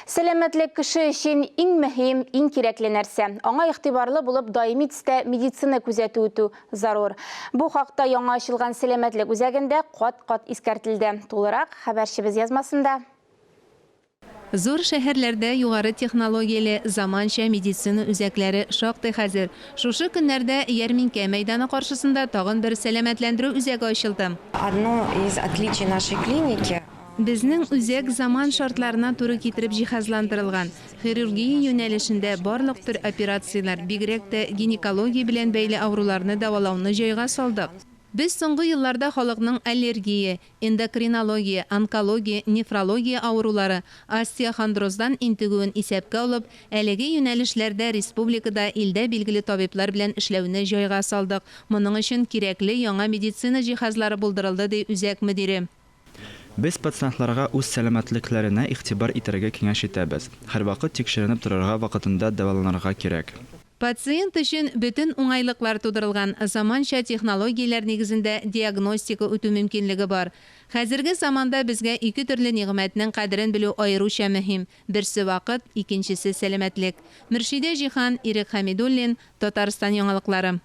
Сәламәтлек кеше өчен иң мөһим, иң кирәкле нәрсә. Аңа игътибарлы булып даими төстә медицина күзәтү үтү зарур. Бу хакта яңа ачылган сәламәтлек үзәгендә кат-кат искәртелде. Тулырак хәбәрчебез язмасында. Зур шәһәрләрдә югары технологияле заманча медицина үзәкләре шактый хәзер. Шушы көннәрдә Ярминкә мәйданы каршысында тагын бер сәламәтләндерү үзәге ачылды. Одно из отличий нашей клиники. Безнең үзәк заман шартларына туры китереп җиһазландырылган. Хирургия юнәлешендә барлык төр операциялар, бигрәк тә гинекология белән бәйле авыруларны дәвалауны җайга салдык. Без соңгы елларда халыкның аллергия, эндокринология, онкология, нефрология авырулары, остеохондроздан интегүен исәпкә алып, әлеге юнәлешләрдә республикада илдә билгеле табиблар белән эшләүне җайга салдык. Моның өчен кирәкле яңа медицина җиһазлары булдырылды, ди үзәк мөдире. Без пациентларга үз сәламәтлекләренә игътибар итәргә киңәш итәбез. Һәрвакыт тикшеренеп торырга, вакытында дәваланырга кирәк. Пациент өчен бөтен уңайлыклар тудырылган, заманча технологияләр нигезендә диагностика үтү мөмкинлеге бар. Хәзерге заманда безгә ике төрле нигъмәтнең кадерен белү аеруча мөһим. Берсе вакыт, икенчесе сәламәтлек. Мөршидә Җихан, Ирек Хәмидуллин, Татарстан яңалыклары.